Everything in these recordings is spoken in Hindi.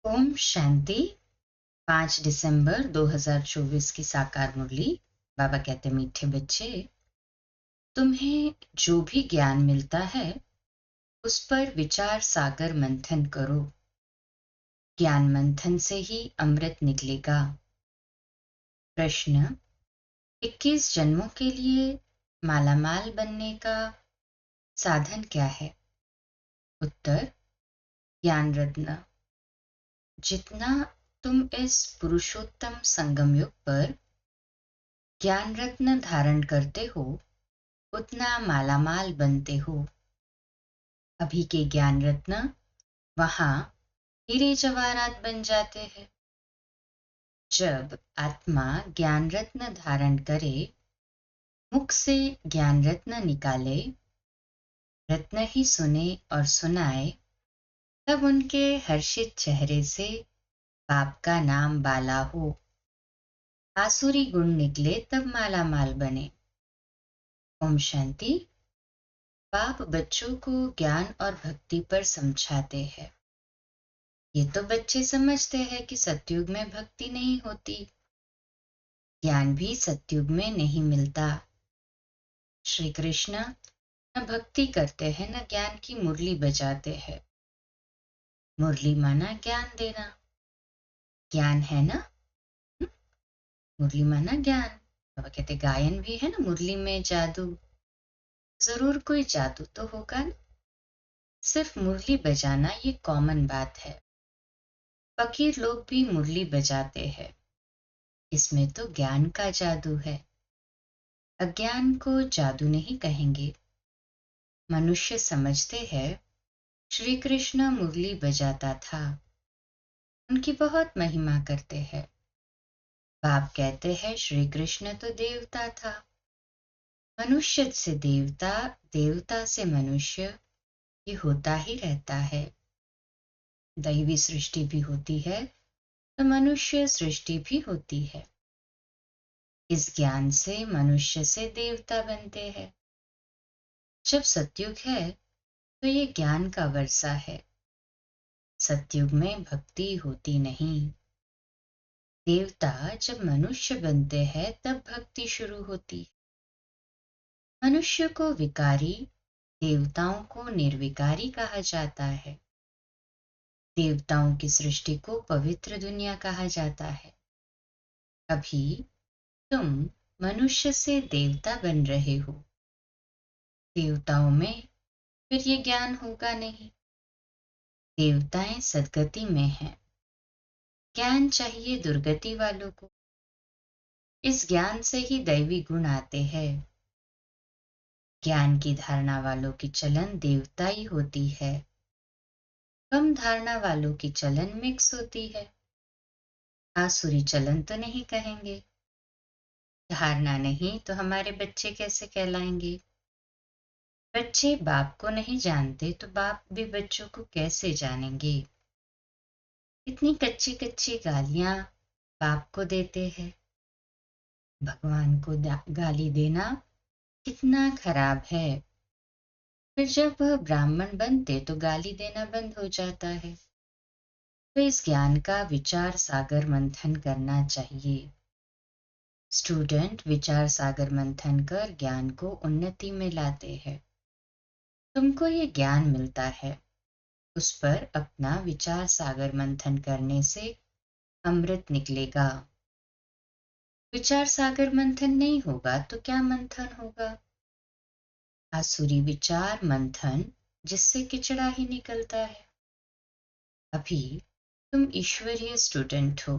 ओम शांति। 5 दिसंबर 2024 की साकार मुरली। बाबा कहते मीठे बच्चे, तुम्हें जो भी ज्ञान मिलता है उस पर विचार सागर मंथन करो। ज्ञान मंथन से ही अमृत निकलेगा। प्रश्न, 21 जन्मों के लिए मालामाल बनने का साधन क्या है? उत्तर, ज्ञान रत्न। जितना तुम इस पुरुषोत्तम संगम युग पर ज्ञान रत्न धारण करते हो उतना मालामाल बनते हो। अभी के ज्ञान रत्न वहां हीरे जवाहरात बन जाते हैं। जब आत्मा ज्ञान रत्न धारण करे, मुख से ज्ञान रत्न निकाले, रत्न ही सुने और सुनाए, तब उनके हर्षित चेहरे से बाप का नाम बाला हो। आसुरी गुण निकले तब मालामाल बने। ओम शांति। बाप बच्चों को ज्ञान और भक्ति पर समझाते हैं। ये तो बच्चे समझते हैं कि सतयुग में भक्ति नहीं होती, ज्ञान भी सतयुग में नहीं मिलता। श्री कृष्ण न भक्ति करते हैं न ज्ञान की मुरली बजाते हैं। मुरली माना ज्ञान देना, ज्ञान है ना। मुरली माना ज्ञान। बाबा कहते गायन भी है ना, मुरली में जादू, जरूर कोई जादू तो होगा ना। सिर्फ मुरली बजाना ये कॉमन बात है। फकीर लोग भी मुरली बजाते हैं, इसमें तो ज्ञान का जादू है। अज्ञान को जादू नहीं कहेंगे। मनुष्य समझते हैं श्री कृष्ण मुरली बजाता था, उनकी बहुत महिमा करते हैं। बाप कहते हैं श्री कृष्ण तो देवता था। मनुष्य से देवता, देवता से मनुष्य, ये होता ही रहता है। दैवी सृष्टि भी होती है तो मनुष्य सृष्टि भी होती है। इस ज्ञान से मनुष्य से देवता बनते हैं। जब सतयुग है तो ये ज्ञान का वर्षा है। सतयुग में भक्ति होती नहीं। देवता जब मनुष्य बनते हैं तब भक्ति शुरू होती। मनुष्य को विकारी, देवताओं को निर्विकारी कहा जाता है। देवताओं की सृष्टि को पवित्र दुनिया कहा जाता है। अभी तुम मनुष्य से देवता बन रहे हो। देवताओं में फिर ये ज्ञान होगा नहीं। देवताएं सद्गति में हैं, ज्ञान चाहिए दुर्गति वालों को। इस ज्ञान से ही दैवी गुण आते हैं। ज्ञान की धारणा वालों की चलन देवताई होती है, कम धारणा वालों की चलन मिक्स होती है। आसुरी चलन तो नहीं कहेंगे। धारणा नहीं तो हमारे बच्चे कैसे कहलाएंगे? बच्चे बाप को नहीं जानते तो बाप भी बच्चों को कैसे जानेंगे? इतनी कच्ची कच्ची गालियां बाप को देते हैं। भगवान को गाली देना कितना खराब है। फिर जब वह ब्राह्मण बनते तो गाली देना बंद हो जाता है। तो इस ज्ञान का विचार सागर मंथन करना चाहिए। स्टूडेंट विचार सागर मंथन कर ज्ञान को उन्नति में लाते हैं। तुमको ये ज्ञान मिलता है, उस पर अपना विचार सागर मंथन करने से अमृत निकलेगा। विचार सागर मंथन नहीं होगा तो क्या मंथन होगा? आसुरी विचार मंथन, जिससे किचड़ा ही निकलता है। अभी तुम ईश्वरीय स्टूडेंट हो।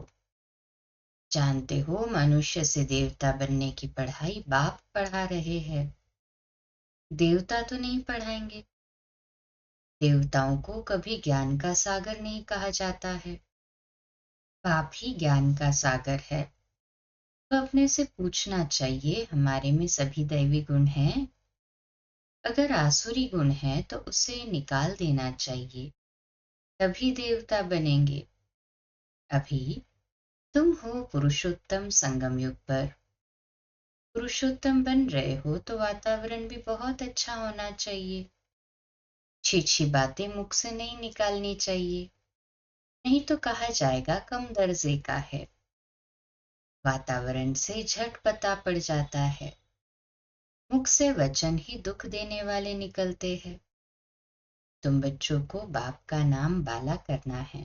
जानते हो मनुष्य से देवता बनने की पढ़ाई बाप पढ़ा रहे हैं। देवता तो नहीं पढ़ाएंगे। देवताओं को कभी ज्ञान का सागर नहीं कहा जाता है। बाप ही ज्ञान का सागर है। तो अपने से पूछना चाहिए, हमारे में सभी दैवी गुण हैं? अगर आसुरी गुण है तो उसे निकाल देना चाहिए, तभी देवता बनेंगे। अभी तुम हो पुरुषोत्तम संगम युग पर। पुरुषोत्तम बन रहे हो तो वातावरण भी बहुत अच्छा होना चाहिए। छी छी बातें मुख से नहीं निकालनी चाहिए। नहीं तो कहा जाएगा कम दर्जे का है। वातावरण से झट पता पड़ जाता है। मुख से वचन ही दुख देने वाले निकलते हैं। तुम बच्चों को बाप का नाम बाला करना है।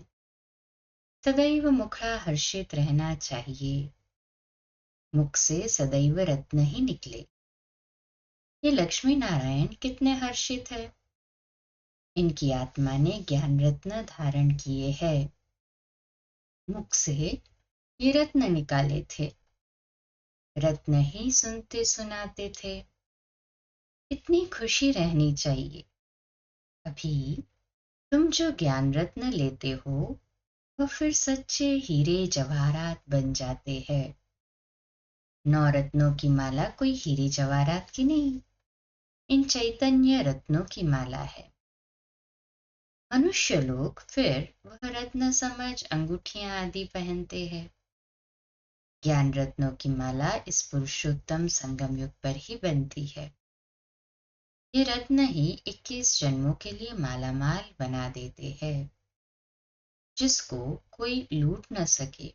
सदैव मुखड़ा हर्षित रहना चाहिए। मुख से सदैव रत्न ही निकले। ये लक्ष्मी नारायण कितने हर्षित है। इनकी आत्मा ने ज्ञान रत्न धारण किए हैं। मुख से ये रत्न निकाले थे। रत्न ही सुनते सुनाते थे। इतनी खुशी रहनी चाहिए। अभी तुम जो ज्ञान रत्न लेते हो वह फिर सच्चे हीरे जवाहरात बन जाते हैं। 9 रत्नों की माला कोई हीरे जवाहरात की नहीं, इन चैतन्य रत्नों की माला है। मनुष्य लोग फिर वह रत्न समझ अंगूठियां आदि पहनते हैं। ज्ञान रत्नों की माला इस पुरुषोत्तम संगम युग पर ही बनती है। ये रत्न ही 21 जन्मों के लिए मालामाल बना देते हैं, जिसको कोई लूट न सके।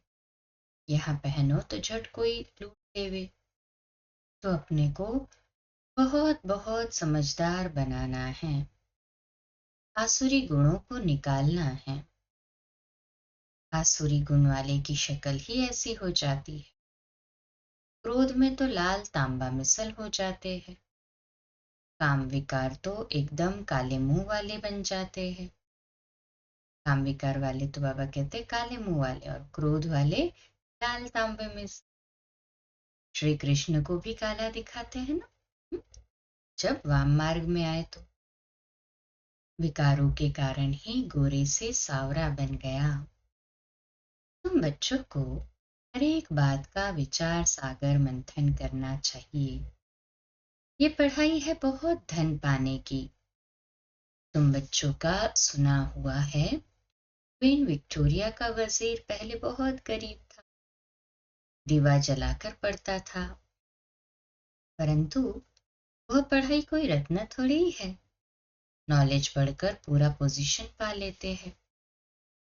यहाँ पहनो तो झट कोई लूट लेवे। तो अपने को बहुत बहुत समझदार बनाना है। आसुरी गुणों को निकालना है। आसुरी गुण वाले की शक्ल ही ऐसी हो जाती है। क्रोध में तो लाल तांबा मिसल हो जाते हैं। काम विकार तो एकदम काले मुंह वाले बन जाते हैं। काम विकार वाले तो बाबा कहते हैं काले मुंह वाले, और क्रोध वाले लाल तांबे में। श्री कृष्ण को भी काला दिखाते हैं ना। जब वाम मार्ग में आए तो विकारों के कारण ही गोरे से सावरा बन गया। तुम बच्चों को हर एक बात का विचार सागर मंथन करना चाहिए। ये पढ़ाई है बहुत धन पाने की। तुम बच्चों का सुना हुआ है, क्वीन विक्टोरिया का वजीर पहले बहुत गरीब था, दीवा जलाकर पढ़ता था। परंतु वह पढ़ाई कोई रत्न थोड़ी ही है। नॉलेज पढ़कर पूरा पोजीशन पा लेते हैं।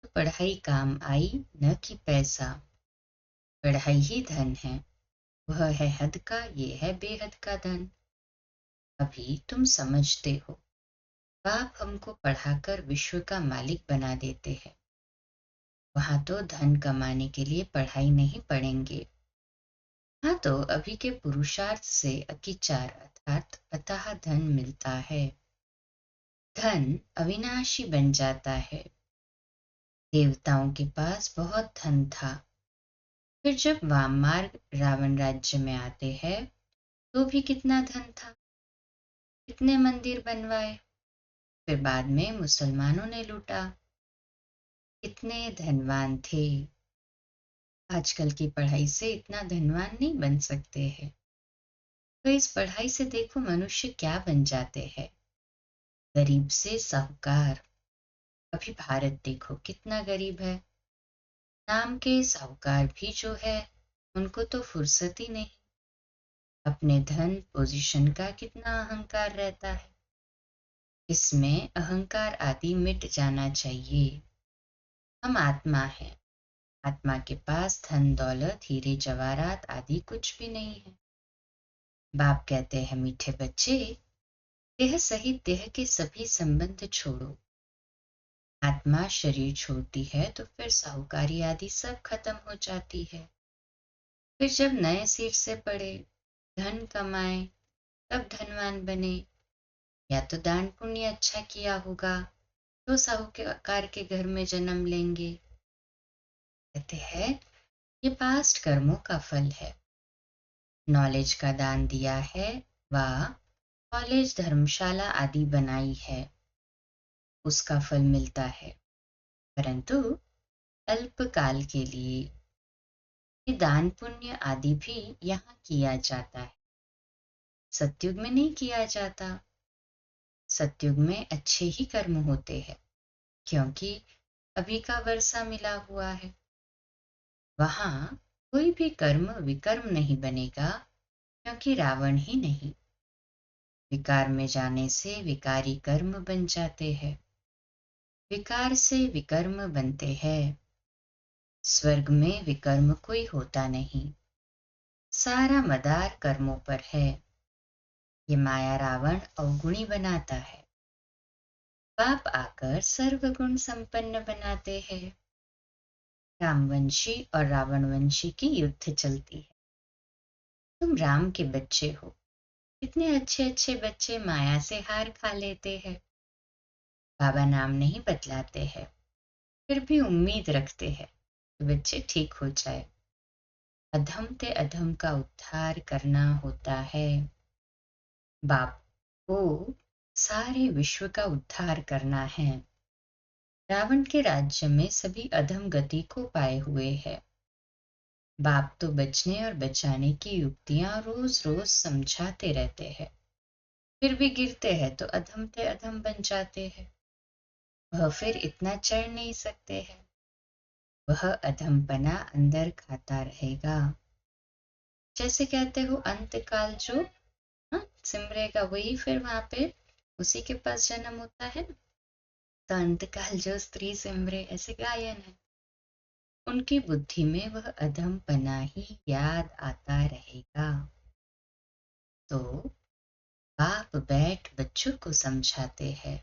तो पढ़ाई काम आई, न कि पैसा। पढ़ाई ही धन है। वह है हद का, ये है बेहद का धन। अभी तुम समझते हो, बाप हमको पढ़ाकर विश्व का मालिक बना देते हैं। वहां तो धन कमाने के लिए पढ़ाई नहीं पढ़ेंगे। हाँ, तो अभी के पुरुषार्थ से अकिचार अर्थात अतः धन मिलता है। धन अविनाशी बन जाता है। देवताओं के पास बहुत धन था। फिर जब वाम मार्ग रावण राज्य में आते हैं तो भी कितना धन था, कितने मंदिर बनवाए। फिर बाद में मुसलमानों ने लूटा। कितने धनवान थे। आजकल की पढ़ाई से इतना धनवान नहीं बन सकते हैं। तो इस पढ़ाई से देखो मनुष्य क्या बन जाते हैं, गरीब से साहूकार। अभी भारत देखो कितना गरीब है। नाम के साहूकार भी जो है उनको तो फुर्सत ही नहीं। अपने धन पोजीशन का कितना अहंकार रहता है। इसमें अहंकार आदि मिट जाना चाहिए। हम आत्मा हैं। आत्मा के पास धन दौलत हीरे जवाहरात आदि कुछ भी नहीं है। बाप कहते हैं मीठे बच्चे, देह सहित देह के सभी संबंध छोड़ो। आत्मा शरीर छोड़ती है तो फिर साहूकारी आदि सब खत्म हो जाती है। फिर जब नए सिर से पढ़े, धन कमाए, तब धनवान बने। या तो दान पुण्य अच्छा किया होगा तो साहूकार के घर में जन्म लेंगे। कहते हैं ये पास्ट कर्मों का फल है। नॉलेज का दान दिया है, व कॉलेज धर्मशाला आदि बनाई है, उसका फल मिलता है, परंतु अल्पकाल के लिए। ये दान पुण्य आदि भी यहाँ किया जाता है, सतयुग में नहीं किया जाता। सतयुग में अच्छे ही कर्म होते हैं, क्योंकि अभी का वर्षा मिला हुआ है। वहां कोई भी कर्म विकर्म नहीं बनेगा, क्योंकि रावण ही नहीं। विकार में जाने से विकारी कर्म बन जाते हैं। विकार से विकर्म बनते हैं। स्वर्ग में विकर्म कोई होता नहीं, सारा मदार कर्मों पर है। ये माया रावण अवगुणी बनाता है, पाप आकर सर्वगुण संपन्न बनाते हैं। रामवंशी और रावणवंशी की युद्ध चलती है। तुम राम के बच्चे हो, इतने अच्छे अच्छे बच्चे माया से हार खा लेते हैं। बाबा नाम नहीं बतलाते हैं, फिर भी उम्मीद रखते हैं कि बच्चे ठीक हो जाए। अधम ते अधम का उद्धार करना होता है। बाप को सारे विश्व का उद्धार करना है। रावण के राज्य में सभी अधम गति को पाए हुए हैं। बाप तो बचने और बचाने की युक्तियां रोज रोज समझाते रहते हैं, फिर भी गिरते हैं तो अधम ते अधम बन जाते हैं। वह फिर इतना चढ़ नहीं सकते हैं। वह अधमपना अंदर खाता रहेगा। जैसे कहते हो अंतकाल जो सिमरेगा वही फिर वहां पे उसी के पास जन्म होता है ना। तो अंतकाल जो स्त्री सिमरे ऐसे गायन है। उनकी बुद्धि में वह अधमपना ही याद आता रहेगा। तो बाप बैठ बच्चों को समझाते हैं,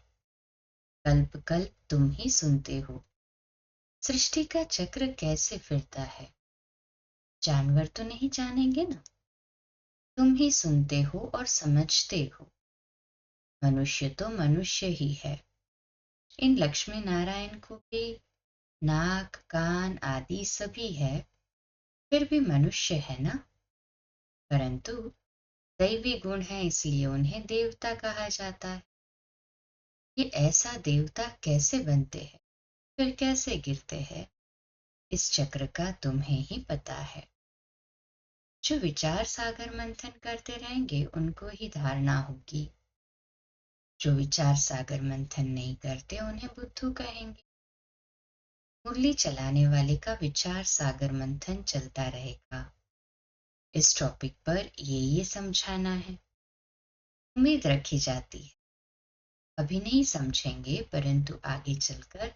कल्प कल्प तुम ही सुनते हो सृष्टि का चक्र कैसे फिरता है। जानवर तो नहीं जानेंगे ना, तुम ही सुनते हो और समझते हो। मनुष्य तो मनुष्य ही है। इन लक्ष्मी नारायण को भी नाक कान आदि सभी है, फिर भी मनुष्य है ना। परंतु दैवी गुण है इसलिए उन्हें देवता कहा जाता है। ये ऐसा देवता कैसे बनते हैं, फिर कैसे गिरते हैं, इस चक्र का तुम्हें ही पता है। जो विचार सागर मंथन करते रहेंगे उनको ही धारणा होगी। जो विचार सागर मंथन नहीं करते उन्हें बुद्धू कहेंगे। मुरली चलाने वाले का विचार सागर मंथन चलता रहेगा। इस टॉपिक पर ये समझाना है। उम्मीद रखी जाती है अभी नहीं समझेंगे परंतु आगे चलकर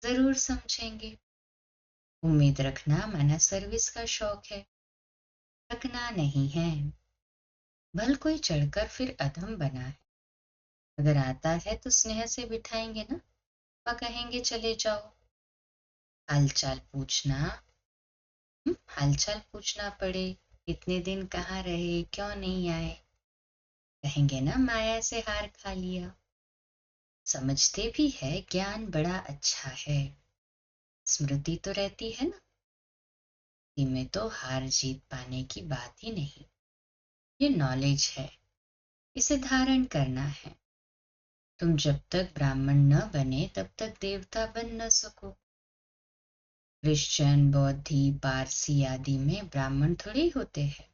जरूर समझेंगे। उम्मीद रखना माना सर्विस का शौक है, थकना नहीं है। भल कोई चढ़कर फिर अधम बना है, अगर आता है तो स्नेह से बिठाएंगे ना, वह कहेंगे चले जाओ। हालचाल पूछना, हालचाल पूछना पड़े, इतने दिन कहाँ रहे, क्यों नहीं आए, कहेंगे ना माया से हार खा लिया। समझते भी है ज्ञान बड़ा अच्छा है, स्मृति तो रहती है ना, में तो हार जीत पाने की बात ही नहीं। ये नॉलेज है, इसे धारण करना है। तुम जब तक ब्राह्मण न बने तब तक देवता बन न सको। क्रिश्चियन बौद्धि पारसी आदि में ब्राह्मण थोड़े ही होते हैं।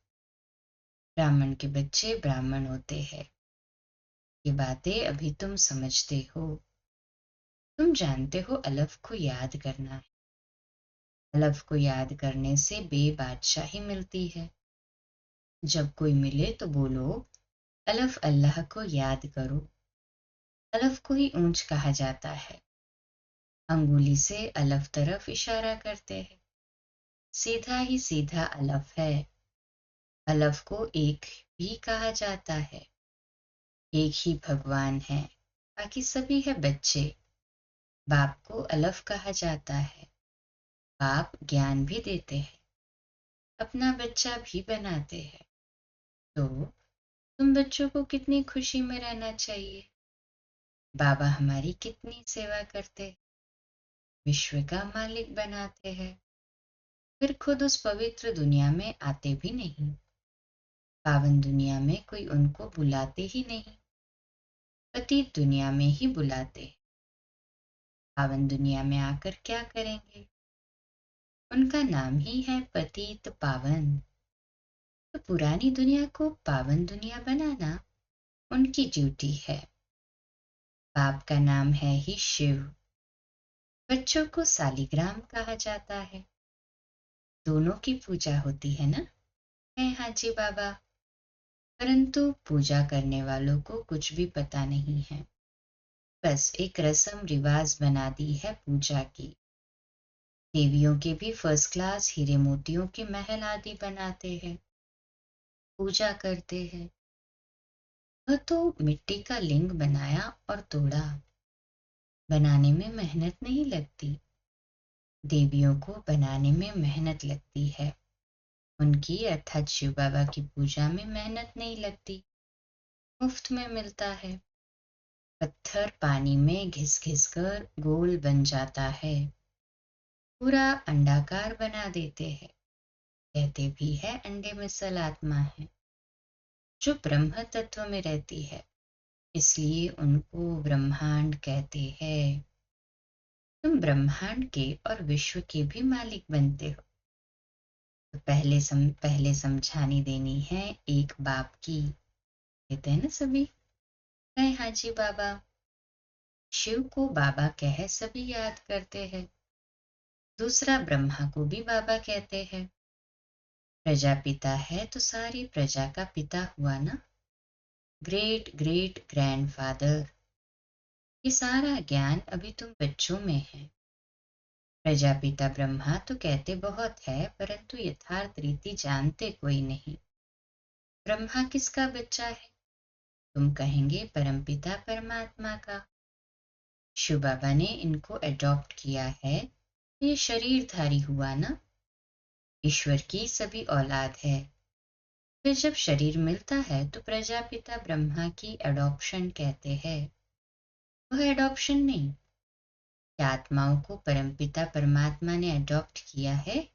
ब्राह्मण के बच्चे ब्राह्मण होते हैं। ये बातें अभी तुम समझते हो। तुम जानते हो अलफ को याद करना है। अलफ को याद करने से बेबादशाही मिलती है। जब कोई मिले तो बोलो अलफ अल्लाह को याद करो। अलफ को ही ऊंच कहा जाता है। अंगुली से अलफ तरफ इशारा करते हैं। सीधा ही सीधा अलफ है। अलफ को एक भी कहा जाता है। एक ही भगवान है, बाकी सभी है बच्चे। बाप को अलफ कहा जाता है। बाप ज्ञान भी देते हैं, अपना बच्चा भी बनाते हैं। तो तुम बच्चों को कितनी खुशी में रहना चाहिए। बाबा हमारी कितनी सेवा करते, विश्व का मालिक बनाते हैं, फिर खुद उस पवित्र दुनिया में आते भी नहीं। पावन दुनिया में कोई उनको बुलाते ही नहीं, पतित दुनिया में ही बुलाते। पावन दुनिया में आकर क्या करेंगे। उनका नाम ही है पतित पावन। तो पुरानी दुनिया को पावन दुनिया बनाना उनकी ड्यूटी है। बाप का नाम है ही शिव। बच्चों को सालिग्राम कहा जाता है। दोनों की पूजा होती है ना, है हाजी बाबा। परंतु पूजा करने वालों को कुछ भी पता नहीं है। बस एक रस्म रिवाज बना दी है पूजा की। देवियों के भी फर्स्ट क्लास हीरे मोतियों के महल आदि बनाते हैं, पूजा करते हैं। वह तो मिट्टी का लिंग बनाया और तोड़ा, बनाने में मेहनत नहीं लगती। देवियों को बनाने में मेहनत लगती है, उनकी अर्थात शिव बाबा की पूजा में मेहनत नहीं लगती, मुफ्त में मिलता है। पत्थर पानी में घिस घिस कर गोल बन जाता है, पूरा अंडाकार बना देते हैं। कहते भी है अंडे में सल आत्मा है जो ब्रह्म तत्व में रहती है, इसलिए उनको ब्रह्मांड कहते हैं। तुम ब्रह्मांड के और विश्व के भी मालिक बनते हो। तो पहले समझानी देनी है एक बाप की। कहते हैं ना सभी, कहे हाजी बाबा। शिव को बाबा कह सभी याद करते हैं। दूसरा ब्रह्मा को भी बाबा कहते हैं। प्रजापिता है तो सारी प्रजा का पिता हुआ ना, ग्रेट ग्रेट ग्रैंडफादर। ये सारा ज्ञान अभी तुम बच्चों में है। प्रजापिता ब्रह्मा तो कहते बहुत है, परंतु यथार्थ रीति जानते कोई नहीं। ब्रह्मा किसका बच्चा है? तुम कहेंगे परमपिता परमात्मा का। शिव बाबा ने इनको अडॉप्ट किया है, ये शरीरधारी हुआ ना, ईश्वर की सभी औलाद है। फिर जब शरीर मिलता है तो प्रजापिता ब्रह्मा की अडॉप्शन कहते हैं। वह अडॉप्शन नहीं। क्या आत्माओं को परमपिता परमात्मा ने अडॉप्ट किया है?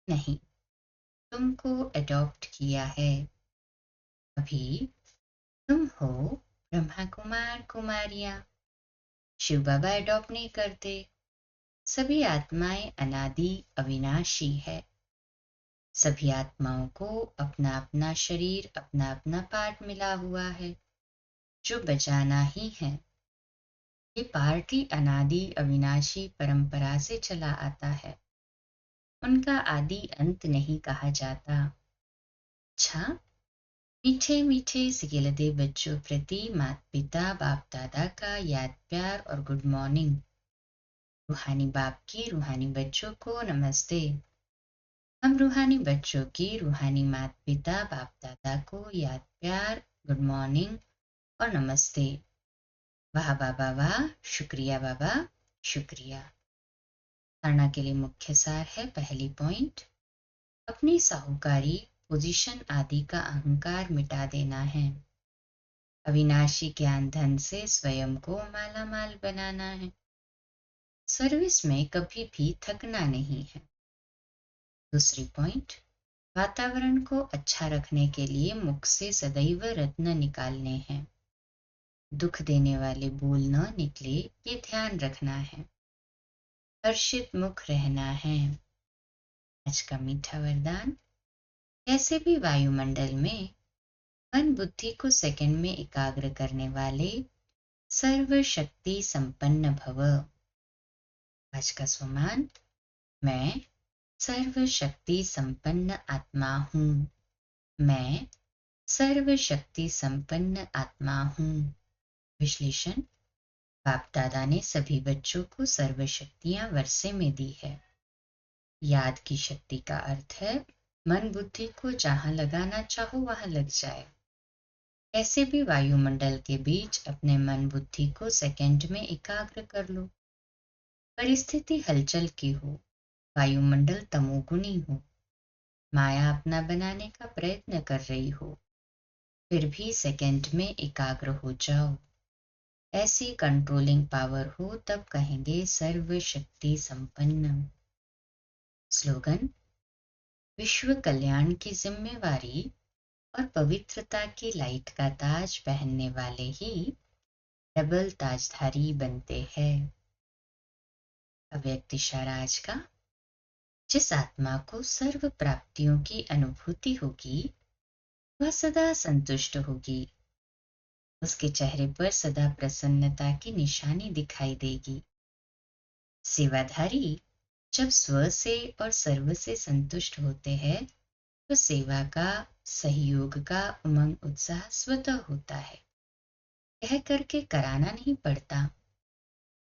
नहीं, तुमको अडॉप्ट किया है। अभी तुम हो ब्रह्मा कुमार कुमारियां। शिव बाबा अडॉप्ट नहीं करते। सभी आत्माएं अनादि अविनाशी है। सभी आत्माओं को अपना अपना शरीर, अपना अपना पार्ट मिला हुआ है जो बजाना ही है। ये पार्ट ही अनादि अविनाशी परंपरा से चला आता है, उनका आदि अंत नहीं कहा जाता। अच्छा, मीठे मीठे सिगिलदे बच्चों प्रति माता पिता बाप दादा का याद प्यार और गुड मॉर्निंग। रूहानी बाप की रूहानी बच्चों को नमस्ते। हम रूहानी बच्चों की रूहानी माता पिता बाप दादा को याद प्यार, गुड मॉर्निंग और नमस्ते। वाह बाबा वाह, शुक्रिया बाबा, शुक्रिया। धारणा के लिए मुख्य सार है, पहली पॉइंट, अपनी साहूकारी, पोजीशन आदि का अहंकार मिटा देना है। अविनाशी ज्ञान धन से स्वयं को माला माल बनाना है। सर्विस में कभी भी थकना नहीं है। दूसरी पॉइंट, वातावरण को अच्छा रखने के लिए मुख से सदैव रत्न निकालने हैं। दुख देने वाले बोल न निकले, ये ध्यान रखना है। हर्षित मुख रहना है। आज का मीठा वरदान, कैसे भी वायुमंडल में मन बुद्धि को सेकंड में एकाग्र करने वाले सर्व शक्ति संपन्न भव। आज का स्वमान, मैं सर्व शक्ति संपन्न आत्मा हूँ। मैं सर्व शक्ति संपन्न आत्मा हूँ। विश्लेषण, बाप दादा ने सभी बच्चों को सर्व शक्तियां वर्षे में दी है। याद की शक्ति का अर्थ है मन बुद्धि को जहां लगाना चाहो वहां लग जाए। ऐसे भी वायुमंडल के बीच अपने मन बुद्धि को सेकंड में एकाग्र कर लो। परिस्थिति हलचल की हो, वायुमंडल तमोगुनी हो, माया अपना बनाने का प्रयत्न कर रही हो, फिर भी सेकंड में एकाग्र हो जाओ। ऐसी कंट्रोलिंग पावर हो तब कहेंगे सर्व शक्ति संपन्न। स्लोगन, विश्व कल्याण की जिम्मेवारी और पवित्रता की लाइट का ताज पहनने वाले ही डबल ताजधारी बनते हैं। अव्यक्त इशारा आज का, जिस आत्मा को सर्व प्राप्तियों की अनुभूति होगी वह सदा संतुष्ट होगी। उसके चेहरे पर सदा प्रसन्नता की निशानी दिखाई देगी। सेवाधारी जब स्व से और सर्व से संतुष्ट होते हैं तो सेवा का, सहयोग का उमंग उत्साह स्वतः होता है। कह करके कराना नहीं पड़ता।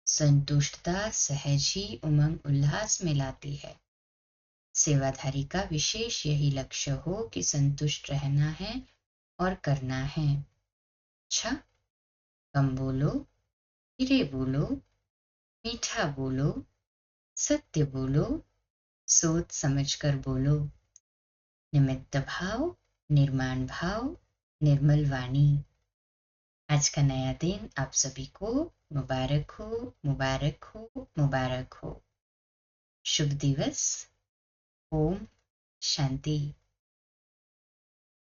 संतुष्टता सहज ही उमंग उल्लास में लाती है। सेवाधारी का विशेष यही लक्ष्य हो कि संतुष्ट रहना है और करना है। अच्छा, कम बोलो, धीरे बोलो, मीठा बोलो, सत्य बोलो, सोच समझ कर बोलो। निमित्त भाव, निर्माण भाव, निर्मल वाणी। आज का नया दिन आप सभी को मुबारक हो, मुबारक हो, मुबारक हो। शुभ दिवस। ओम शांति।